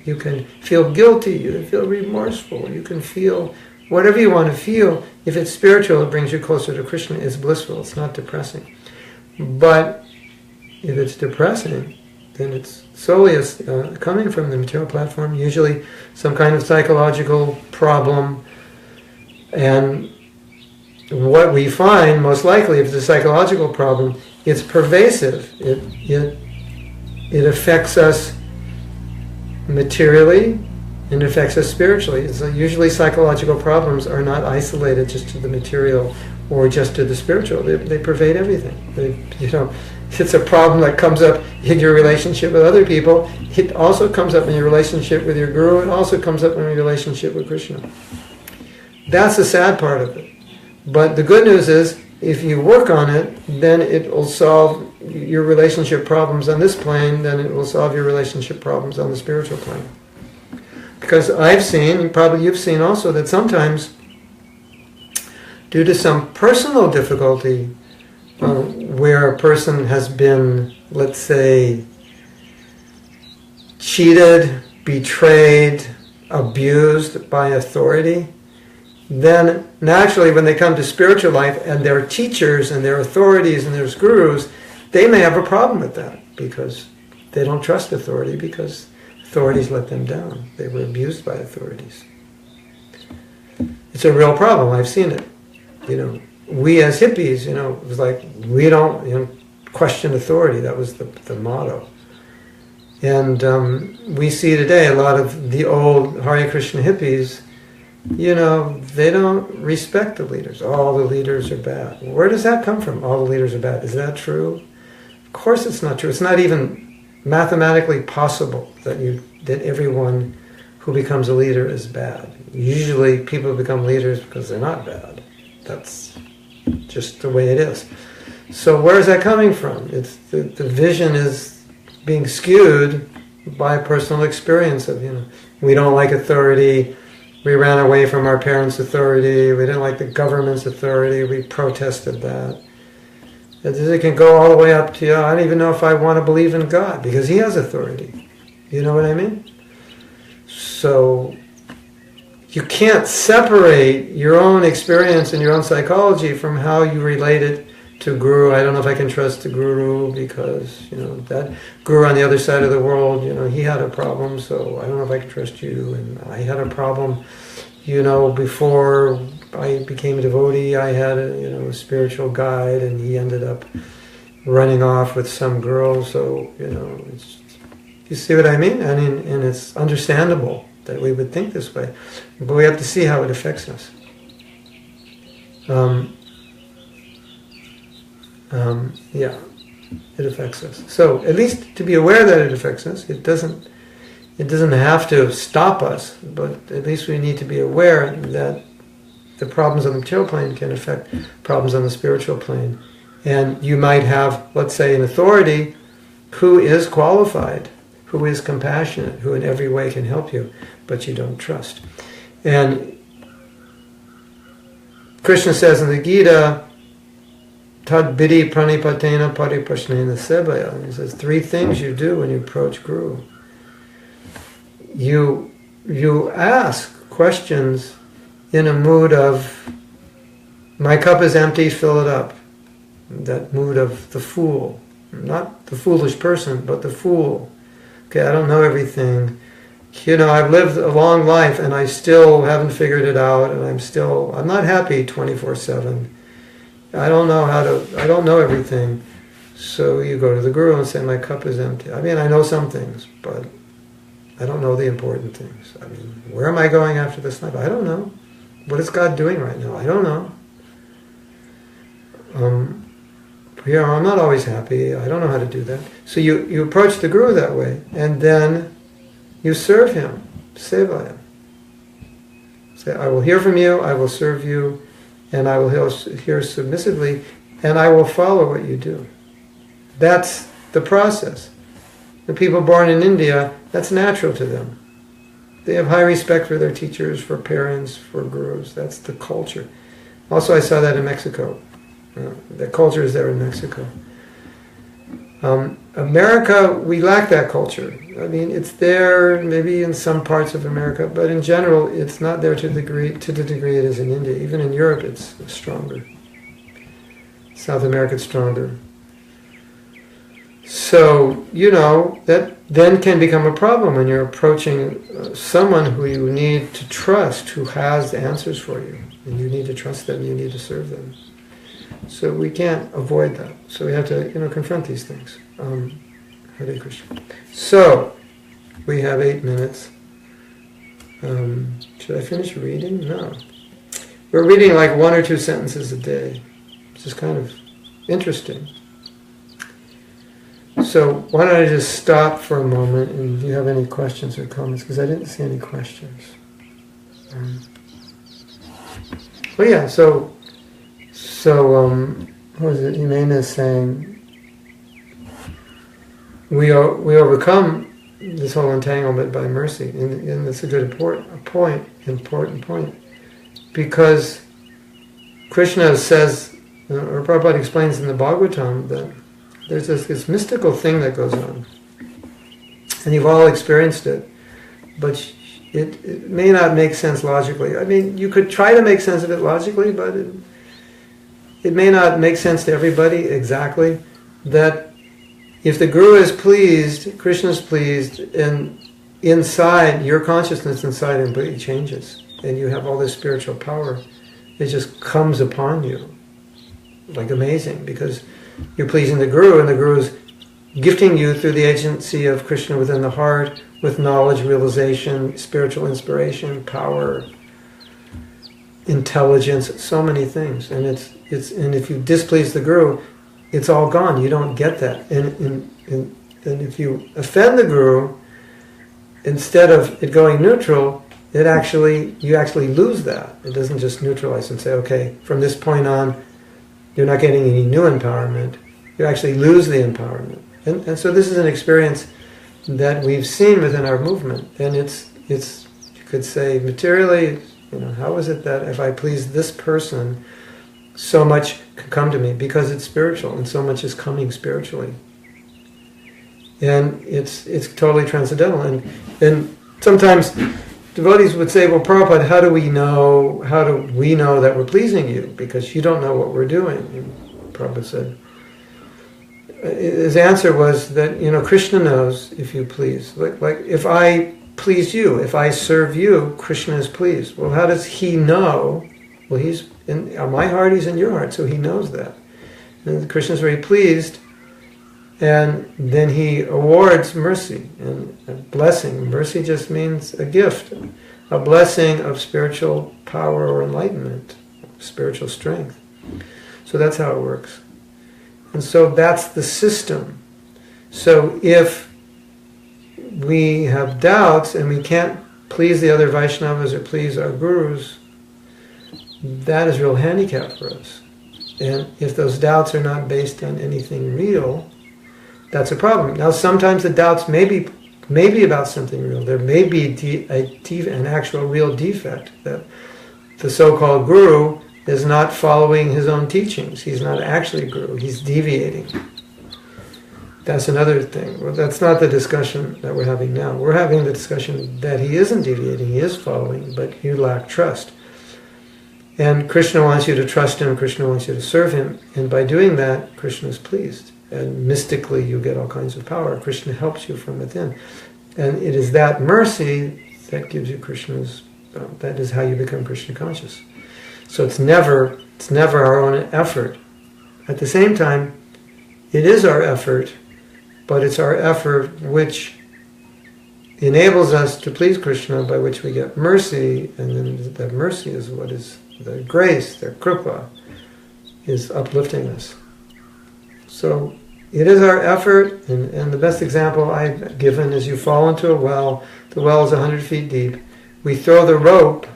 You can feel guilty, you can feel remorseful, you can feel whatever you want to feel. If it's spiritual, it brings you closer to Krishna. It's blissful, it's not depressing. But if it's depressing, then it's solely coming from the material platform, usually some kind of psychological problem. And what we find, most likely, if it's a psychological problem, it's pervasive. It affects us materially, and it affects us spiritually. It's usually psychological problems are not isolated just to the material or just to the spiritual. They pervade everything. It's a problem that comes up in your relationship with other people. It also comes up in your relationship with your guru. It also comes up in your relationship with Krishna. That's the sad part of it. But the good news is, if you work on it, then it will solve your relationship problems on this plane, then it will solve your relationship problems on the spiritual plane. Because I've seen, and probably you've seen also, that sometimes, due to some personal difficulty, where a person has been, let's say, cheated, betrayed, abused by authority, then naturally when they come to spiritual life and their teachers and their authorities and their gurus, they may have a problem with that because they don't trust authority, because authorities let them down. They were abused by authorities. It's a real problem. I've seen it. We as hippies, it was like, we don't question authority. That was the motto. And we see today a lot of the old Hare Krishna hippies, they don't respect the leaders. All the leaders are bad. Where does that come from? All the leaders are bad. Is that true? Of course it's not true. It's not even mathematically possible that everyone who becomes a leader is bad. Usually people become leaders because they're not bad. That's just the way it is. So where is that coming from? It's the vision is being skewed by personal experience of, we don't like authority. We ran away from our parents' authority. We didn't like the government's authority. We protested that. It can go all the way up to, I don't even know if I want to believe in God, because He has authority. You know what I mean? So you can't separate your own experience and your own psychology from how you relate it to Guru. I don't know if I can trust the Guru because, that Guru on the other side of the world, he had a problem, so I don't know if I can trust you. And I had a problem, before I became a devotee, I had a spiritual guide, and he ended up running off with some girl, so, You see what I mean? And it's understandable that we would think this way, but we have to see how it affects us. Yeah, it affects us. So at least to be aware that it affects us. It doesn't have to stop us, but at least we need to be aware that the problems on the material plane can affect problems on the spiritual plane. And you might have, let's say, an authority who is qualified, who is compassionate, who in every way can help you, but you don't trust. And Krishna says in the Gita, Tad Bidi Pranipatena Pariprashnena Sebaya. He says 3 things you do when you approach Guru. You ask questions in a mood of, my cup is empty, fill it up. That mood of the fool. Not the foolish person, but the fool. Okay, I don't know everything. I've lived a long life and I still haven't figured it out, and I'm not happy 24/7. I don't know everything. So you go to the Guru and say, my cup is empty. I mean, I know some things, but I don't know the important things. I mean, where am I going after this life? I don't know. What is God doing right now? I don't know. I'm not always happy. I don't know how to do that. So you approach the Guru that way, and then you serve him. Sevaya. Say, I will hear from you, I will serve you, and I will hear submissively, and I will follow what you do. That's the process. The people born in India, that's natural to them. They have high respect for their teachers, for parents, for gurus. That's the culture. Also, I saw that in Mexico. The culture is there in Mexico. America, we lack that culture. I mean, it's there maybe in some parts of America, but in general, it's not there to the degree it is in India. Even in Europe, it's stronger. South America, it's stronger. So, that then can become a problem when you're approaching someone who you need to trust, who has the answers for you. And you need to trust them, you need to serve them. So we can't avoid that. So we have to, confront these things. Hare Krishna. So, we have 8 minutes. Should I finish reading? No. We're reading like 1 or 2 sentences a day, which is kind of interesting. So why don't I just stop for a moment, and if you have any questions or comments, because I didn't see any questions. What was it? Imena is saying, we overcome this whole entanglement by mercy, and that's a good important point, because Krishna says, or Prabhupada explains in the Bhagavatam, that there's this mystical thing that goes on, and you've all experienced it, but it may not make sense logically. I mean, you could try to make sense of it logically, but it may not make sense to everybody exactly, that if the Guru is pleased, Krishna is pleased, and inside, your consciousness inside him changes, and you have all this spiritual power. It just comes upon you, like amazing, because you're pleasing the Guru, and the Guru is gifting you through the agency of Krishna within the heart, with knowledge, realization, spiritual inspiration, power, intelligence, so many things. And and if you displease the Guru, it's all gone. You don't get that. And if you offend the Guru, instead of it going neutral, you actually lose that. It doesn't just neutralize and say, okay, from this point on, you're not getting any new empowerment. You actually lose the empowerment. And so this is an experience that we've seen within our movement. And it's you could say materially, how is it that if I please this person, so much can come to me? Because it's spiritual, and so much is coming spiritually. And it's totally transcendental. And sometimes devotees would say, well, Prabhupada, how do we know that we're pleasing you? Because you don't know what we're doing. And Prabhupada said, his answer was that, Krishna knows if you please. Like if I please you, if I serve you, Krishna is pleased. Well, how does he know? Well, he's in my heart, he's in your heart, so he knows that. And Krishna is very pleased, And then he awards mercy and a blessing. Mercy just means a gift, a blessing of spiritual power or enlightenment, spiritual strength. So that's how it works. And so that's the system. So if we have doubts and we can't please the other Vaishnavas or please our gurus, that is a real handicap for us. And if those doubts are not based on anything real, that's a problem. Now sometimes the doubts may be about something real. There may be an actual real defect, that the so-called guru is not following his own teachings. He's not actually a guru. He's deviating. That's another thing. Well, that's not the discussion that we're having now. We're having the discussion that he isn't deviating, he is following, but you lack trust. And Krishna wants you to trust him, Krishna wants you to serve him, and by doing that, Krishna is pleased. And mystically you get all kinds of power. Krishna helps you from within. And it is that mercy that gives you Krishna's, that is how you become Krishna conscious. So it's never our own effort. At the same time, it is our effort, but it's our effort which enables us to please Krishna, by which we get mercy, and then that mercy is what is the grace, the kripa, is uplifting us. So it is our effort, and the best example I've given is you fall into a well, the well is 100 feet deep, we throw the rope,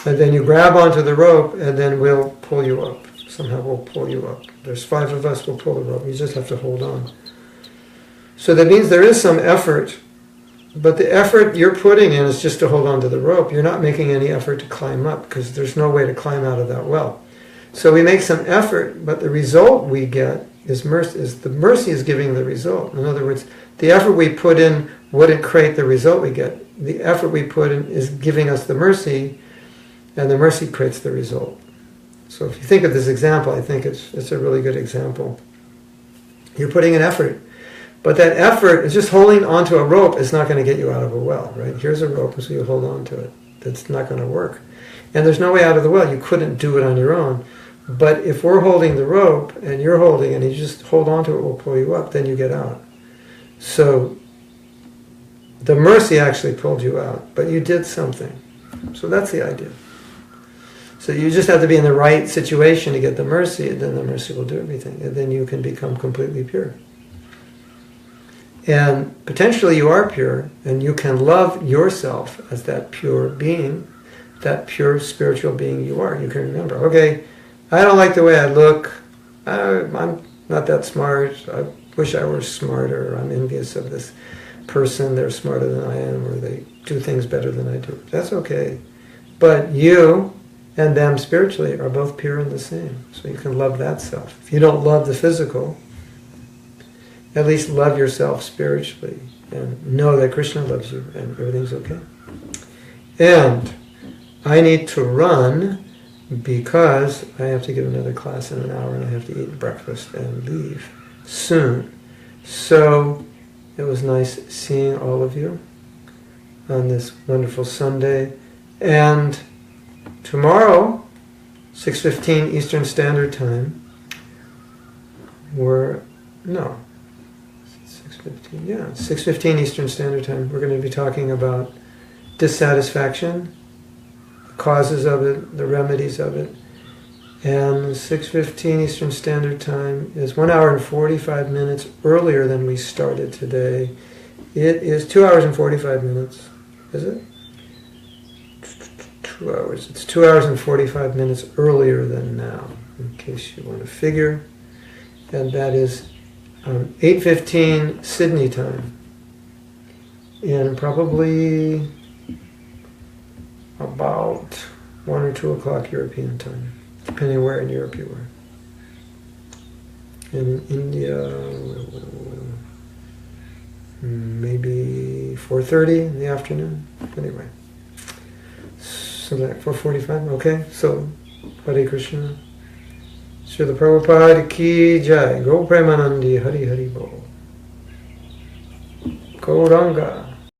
and then you grab onto the rope, and then we'll pull you up. Somehow we'll pull you up. There's 5 of us, we'll pull the rope. You just have to hold on. So that means there is some effort, but the effort you're putting in is just to hold on to the rope. You're not making any effort to climb up, because there's no way to climb out of that well. So we make some effort, but the result we get is mercy. The mercy is giving the result. In other words, the effort we put in wouldn't create the result we get. The effort we put in is giving us the mercy, and the mercy creates the result. So if you think of this example, I think it's a really good example. You're putting an effort, but that effort is just holding onto a rope is not going to get you out of a well, right? Here's a rope, so you hold on to it. That's not going to work. And there's no way out of the well. You couldn't do it on your own. But if we're holding the rope, and you're holding, and you just hold on to it, we'll pull you up, then you get out. So the mercy actually pulled you out, but you did something. So that's the idea. So you just have to be in the right situation to get the mercy, and then the mercy will do everything. And then you can become completely pure. And potentially you are pure, and you can love yourself as that pure being, that pure spiritual being you are. You can remember, okay, I don't like the way I look, I'm not that smart, I wish I were smarter, I'm envious of this person, they're smarter than I am, or they do things better than I do. That's okay. But you and them spiritually are both pure and the same. So you can love that self. If you don't love the physical, at least love yourself spiritually and know that Krishna loves you and everything's okay. And I need to run because I have to give another class in an hour, and I have to eat breakfast and leave soon. So it was nice seeing all of you on this wonderful Sunday. And tomorrow, 6:15 Eastern Standard Time, 6:15 Eastern Standard Time, we're going to be talking about dissatisfaction, the causes of it, the remedies of it. And 6:15 Eastern Standard Time is 1 hour and 45 minutes earlier than we started today. It is 2 hours and 45 minutes, is it? 2 hours. It's 2 hours and 45 minutes earlier than now, in case you want to figure. And that is 8:15 Sydney time. And probably about 1 or 2 o'clock European time, depending where in Europe you were. In India, maybe 4:30 in the afternoon. Anyway. Something like 4:45, okay? So, Hare Krishna. Srila Prabhupada ki jai. Go Premanandi Hari Hari Bol. Gauranga.